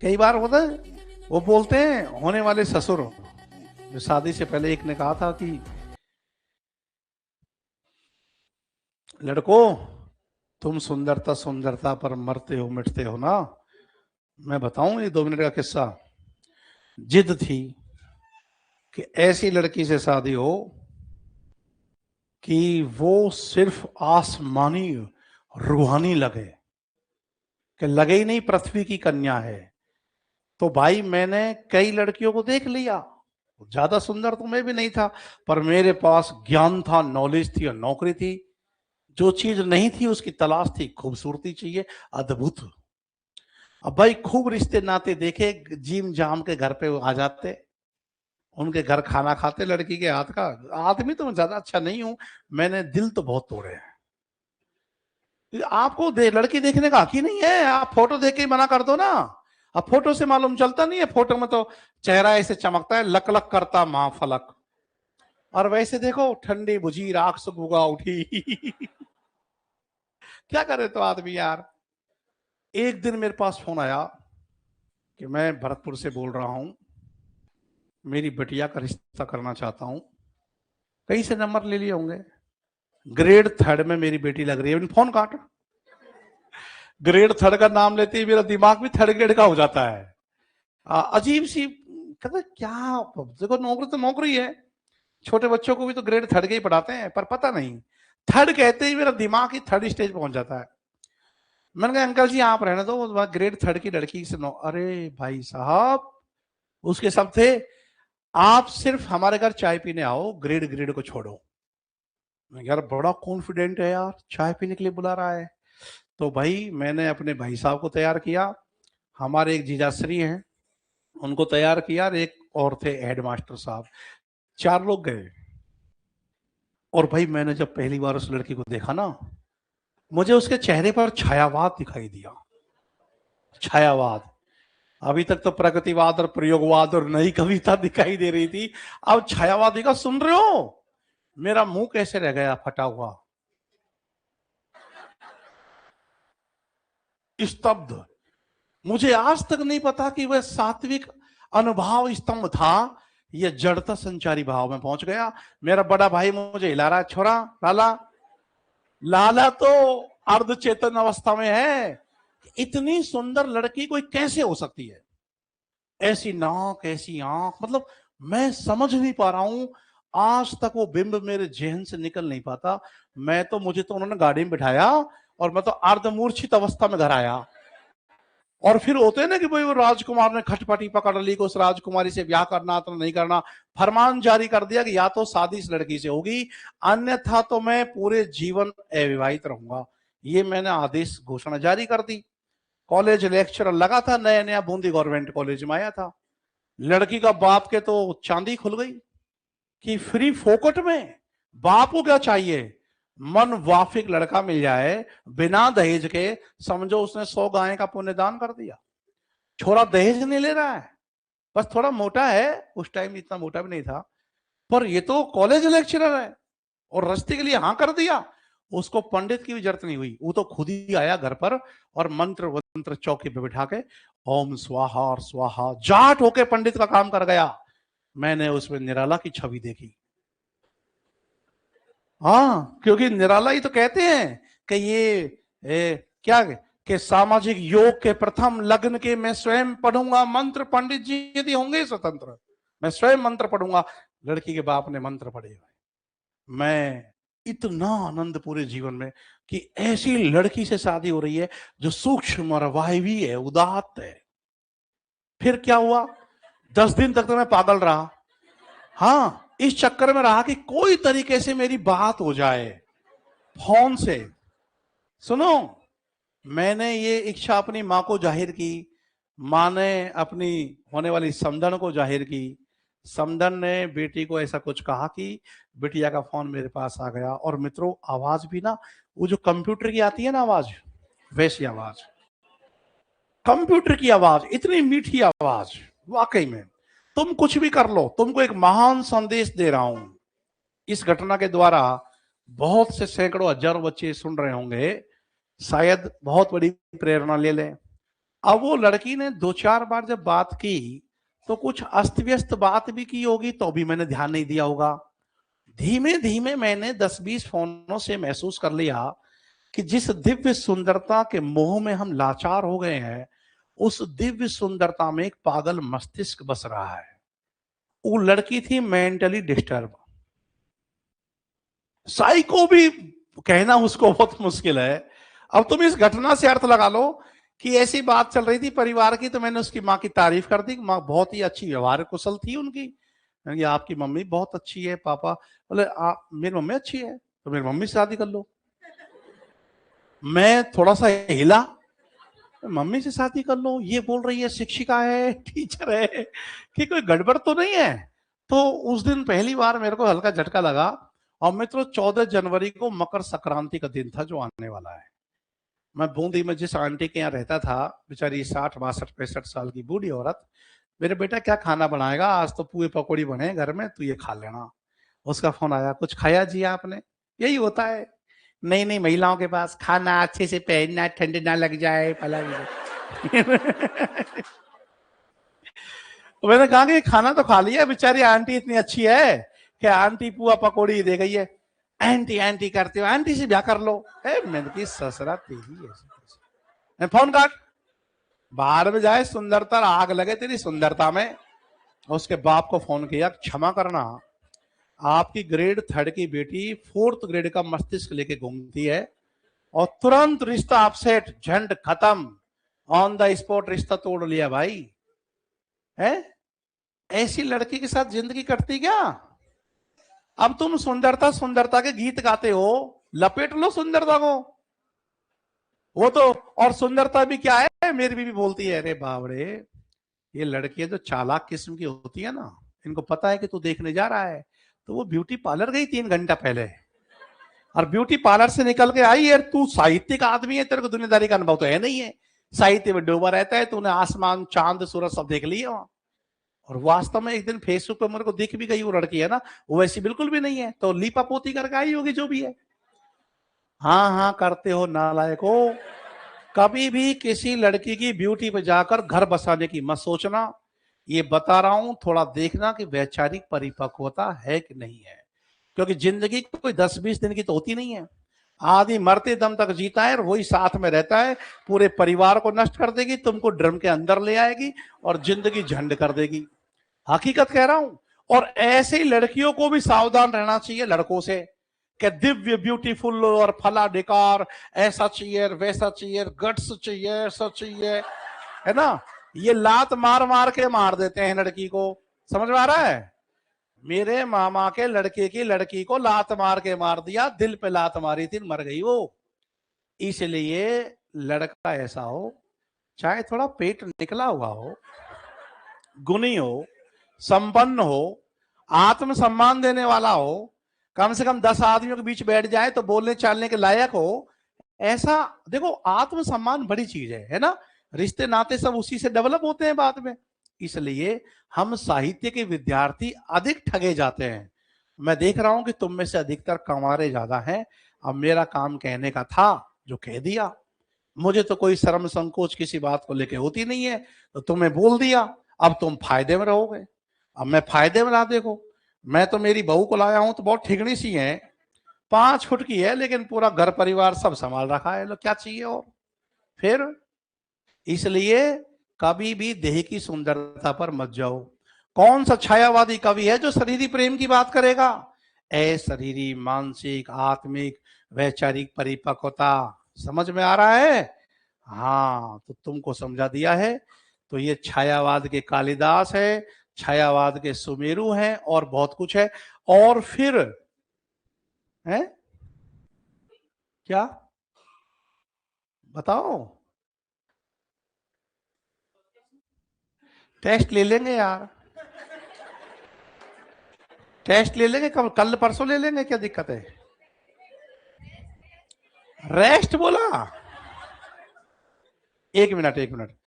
कई बार होता है, वो बोलते हैं होने वाले ससुर, जो शादी से पहले एक ने कहा था कि लड़कों तुम सुंदरता सुंदरता पर मरते हो मिटते हो ना। मैं बताऊं ये 2 मिनट का किस्सा। जिद थी कि ऐसी लड़की से शादी हो कि वो सिर्फ आसमानी रूहानी लगे, कि लगे ही नहीं पृथ्वी की कन्या है। तो भाई मैंने कई लड़कियों को देख लिया, ज्यादा सुंदर तो मैं भी नहीं था, पर मेरे पास ज्ञान था, नॉलेज थी और नौकरी थी। जो चीज नहीं थी उसकी तलाश थी, खूबसूरती चाहिए, अद्भुत। अब भाई खूब रिश्ते नाते देखे, जिम जाम के घर पे आ जाते, उनके घर खाना खाते लड़की के हाथ का। आदमी तो मैं ज्यादा अच्छा नहीं हूं, मैंने दिल तो बहुत तोड़े हैं। आपको लड़की देखने का हक ही नहीं है, आप फोटो देख के ही मना कर दो ना। अब फोटो से मालूम चलता नहीं है, फोटो में तो चेहरा ऐसे चमकता है, लक लक करता महाफलक, और वैसे देखो ठंडी बुझी राख से गुगा उठी। क्या करे तो आदमी यार। एक दिन मेरे पास फोन आया कि मैं भरतपुर से बोल रहा हूं, मेरी बिटिया का रिश्ता करना चाहता हूं। कहीं से नंबर ले लिए होंगे, ग्रेड 3 में मेरी बेटी लग रही है। फोन काट, ग्रेड 3 का नाम लेते ही मेरा दिमाग भी 3rd ग्रेड का हो जाता है। अजीब सी, कहते क्या, देखो नौकरी तो नौकरी है, छोटे बच्चों को भी तो ग्रेड 3 के ही पढ़ाते हैं, पर पता नहीं 3rd कहते ही मेरा दिमाग ही 3rd स्टेज पहुंच जाता है। मैंने कहा अंकल जी आप रहने दो, ग्रेड 3 की लड़की से अरे भाई साहब, उसके सब थे, आप सिर्फ हमारे घर चाय पीने आओ, ग्रेड ग्रेड को छोड़ो। यार बड़ा कॉन्फिडेंट है यार, चाय पीने के लिए बुला रहा है। तो भाई मैंने अपने भाई साहब को तैयार किया, हमारे एक जीजाश्री हैं उनको तैयार किया, और एक और थे हेडमास्टर साहब, 4 लोग गए। और भाई मैंने जब पहली बार उस लड़की को देखा ना, मुझे उसके चेहरे पर छायावाद दिखाई दिया। छायावाद, अभी तक तो प्रगतिवाद और प्रयोगवाद और नई कविता दिखाई दे रही थी, अब छायावादी का सुन रहे हो। मेरा मुंह कैसे रह गया फटा हुआ, स्तब्ध। मुझे आज तक नहीं पता कि वह सात्विक अनुभाव स्तंभ था, यह जड़ता संचारी भाव में पहुंच गया। मेरा बड़ा भाई मुझे हिला रहा है, छोरा लाला। लाला तो अर्ध चेतन अवस्था में है। इतनी सुंदर लड़की कोई कैसे हो सकती है, ऐसी नाक ऐसी आंख, मतलब मैं समझ नहीं पा रहा हूं। आज तक वो बिंब मेरे जहन से निकल नहीं पाता। मुझे तो उन्होंने गाड़ी में बिठाया और मैं तो अर्धमूर्छित अवस्था में घर आया। और फिर होते हैं ना कि भाई वो राजकुमार ने खटपटी पकड़ ली कि उस राजकुमारी से ब्याह करना तो नहीं करना। फरमान जारी कर दिया कि या तो शादी इस लड़की से होगी, अन्यथा तो मैं पूरे जीवन अविवाहित रहूंगा। ये मैंने आदेश घोषणा जारी कर दी। कॉलेज लेक्चरर लगा था, नया नया बूंदी गवर्नमेंट कॉलेज में आया था। लड़की का बाप के तो चांदी खुल गई कि फ्री फोकट में, बाप को क्या चाहिए, मन वाफिक लड़का मिल जाए बिना दहेज के, समझो उसने 100 गाय का पुण्य दान कर दिया। छोरा दहेज नहीं ले रहा है, बस थोड़ा मोटा है, उस टाइम इतना मोटा भी नहीं था, पर ये तो कॉलेज लेक्चरर है और रस्ते के लिए हाँ कर दिया। उसको पंडित की भी जरूरत नहीं हुई, वो तो खुद ही आया घर पर और मंत्र वंत्र चौकी पे बिठा के ओम स्वाहा और स्वाहा जाट होके पंडित का काम कर गया। मैंने उसमें निराला की छवि देखी। हाँ, क्योंकि निराला ही तो कहते हैं कि क्या कि सामाजिक योग के प्रथम लग्न के मैं स्वयं पढ़ूंगा मंत्र, पंडित जी यदि होंगे स्वतंत्र, मैं स्वयं मंत्र पढ़ूंगा। लड़की के बाप ने मंत्र पढ़े। मैं इतना आनंद पूरे जीवन में कि ऐसी लड़की से शादी हो रही है जो सूक्ष्म और वायवी है, उदात्त है। फिर क्या हुआ, 10 दिन तक तो मैं पागल रहा। हाँ, इस चक्कर में रहा कि कोई तरीके से मेरी बात हो जाए फोन से। सुनो, मैंने ये इच्छा अपनी माँ को जाहिर की, माँ ने अपनी होने वाली समधन को जाहिर की, समधन ने बेटी को ऐसा कुछ कहा कि बिटिया का फोन मेरे पास आ गया। और मित्रों आवाज भी ना, वो जो कंप्यूटर की आती है ना आवाज, वैसी आवाज, कंप्यूटर की आवाज, इतनी मीठी आवाज। वाकई में तुम कुछ भी कर लो, तुमको एक महान संदेश दे रहा हूं। इस घटना के द्वारा बहुत से सैकड़ों हजारों बच्चे सुन रहे होंगे, शायद बहुत बड़ी प्रेरणा ले लें। अब वो लड़की ने 2-4 बार जब बात की तो कुछ अस्त व्यस्त बात भी की होगी, तो भी मैंने ध्यान नहीं दिया होगा। धीमे धीमे मैंने 10-20 फोनों से महसूस कर लिया कि जिस दिव्य सुंदरता के मोह में हम लाचार हो गए हैं, उस दिव्य सुंदरता में एक पागल मस्तिष्क बस रहा है। वो लड़की थी मेंटली डिस्टर्ब। साइको भी कहना उसको बहुत मुश्किल है। अब तुम इस घटना से अर्थ लगा लो कि ऐसी बात चल रही थी परिवार की, तो मैंने उसकी माँ की तारीफ कर दी। माँ बहुत ही अच्छी व्यवहार कुशल थी उनकी। ये आपकी मम्मी बहुत अच्छी है। पापा बोले आप, मेरी मम्मी अच्छी है तो मेरी मम्मी से शादी कर लो। मैं थोड़ा सा हिला, मम्मी से शादी कर लो, ये बोल रही है, शिक्षिका है, टीचर है, कि कोई गड़बड़ तो नहीं है। तो उस दिन पहली बार मेरे को हल्का झटका लगा। और मित्रों 14 जनवरी को मकर संक्रांति का दिन था जो आने वाला है। मैं बूंदी में जिस आंटी के यहाँ रहता था, बेचारी 60-62-65 साल की बूढ़ी औरत, मेरे बेटा क्या खाना बनाएगा, आज तो पुए पकौड़ी बने घर में, तू ये खा लेना। उसका फोन आया, कुछ खाया जी आपने? यही होता है, नहीं नहीं महिलाओं के पास, खाना अच्छे से पहनना, ठंड ना लग जाए पला। मैंने कहा कि खाना तो खा लिया, बेचारी आंटी इतनी अच्छी है कि आंटी पुआ पकौड़ी दे गई है। एंटी एंटी करते हो, आंटी से ब्याह कर लो। मैंने की ससुरा तेरी ऐसी। फोन काट, बाहर में जाए, सुंदरता आग लगे तेरी सुंदरता में। उसके बाप को फोन किया, क्षमा करना, आपकी ग्रेड 3 की बेटी 4th ग्रेड का मस्तिष्क लेके घूमती है, और तुरंत रिश्ता अपसेट, झंड खत्म, ऑन द स्पॉट रिश्ता तोड़ लिया भाई। है ऐसी लड़की के साथ जिंदगी कटती क्या? अब तुम सुंदरता सुंदरता के गीत गाते हो, लपेट लो सुंदरता को। वो तो, और सुंदरता भी क्या है, मेरी बीवी बोलती है, अरे बावड़े, ये लड़कियां जो चालाक किस्म की होती है ना, इनको पता है कि तू देखने जा रहा है, तो वो ब्यूटी पार्लर गई 3 घंटा पहले, और ब्यूटी पार्लर से निकल के आई, यार तू साहित्यिक आदमी है, तेरे को दुनियादारी का अनुभव तो है नहीं है, साहित्य में डूबा रहता है, तूने आसमान चांद सूरज सब देख लिया वहां। और वास्तव में एक दिन फेसबुक पे मेरे को दिख भी गई वो लड़की, है ना, वो वैसी बिल्कुल भी नहीं है, तो लीपा पोती करके आई होगी जो भी है। हाँ हाँ करते हो नालायको। कभी भी किसी लड़की की ब्यूटी पे जाकर घर बसाने की मत सोचना। ये बता रहा हूं, थोड़ा देखना कि वैचारिक परिपक्वता है कि नहीं है, क्योंकि जिंदगी कोई 10-20 दिन की तो होती नहीं है। आदमी मरते दम तक जीता है और वही साथ में रहता है, पूरे परिवार को नष्ट कर देगी, तुमको ड्रम के अंदर ले आएगी और जिंदगी झंड कर देगी। हकीकत कह रहा हूं। और ऐसे ही लड़कियों को भी सावधान रहना चाहिए लड़कों से, कि दिव्य ब्यूटीफुल और फला डिकार, ऐसा चाहिए वैसा चाहिए, गट्स चाहिए, ऐसा चाहिए, है ना। ये लात मार मार के मार देते हैं लड़की को, समझ में आ रहा है? मेरे मामा के लड़के की लड़की को लात मार के मार दिया, दिल पे लात मारी थी, मर गई वो। इसलिए लड़का ऐसा हो, चाहे थोड़ा पेट निकला हुआ हो, गुणी हो, संपन्न हो, आत्मसम्मान देने वाला हो, कम से कम 10 आदमियों के बीच बैठ जाए तो बोलने चालने के लायक हो, ऐसा। देखो आत्मसम्मान बड़ी चीज है ना। रिश्ते नाते सब उसी से डेवलप होते हैं बाद में। इसलिए हम साहित्य के विद्यार्थी अधिक ठगे जाते हैं। मैं देख रहा हूं कि तुम में से अधिकतर कंवारे ज्यादा हैं। अब मेरा काम कहने का था जो कह दिया, मुझे तो कोई शर्म संकोच किसी बात को लेके होती नहीं है, तो तुम्हें बोल दिया। अब तुम फायदे में रहोगे। अब मैं फायदे में ना, देखो मैं तो मेरी बहू को लाया हूं तो बहुत ठिगनी सी है, 5 फुट की है, लेकिन पूरा घर परिवार सब संभाल रखा है, लो क्या चाहिए और। फिर इसलिए कभी भी देह की सुंदरता पर मत जाओ। कौन सा छायावादी कवि है जो शरीरी प्रेम की बात करेगा? शरीरी, मानसिक, आत्मिक, वैचारिक परिपक्वता, समझ में आ रहा है? हाँ, तो तुमको समझा दिया है। तो ये छायावाद के कालिदास है, छायावाद के सुमेरु हैं, और बहुत कुछ है। और फिर है क्या, बताओ? टेस्ट ले लेंगे यार, टेस्ट ले लेंगे, कल कल परसों ले लेंगे, क्या दिक्कत है? रेस्ट बोला? 1 मिनट 1 मिनट।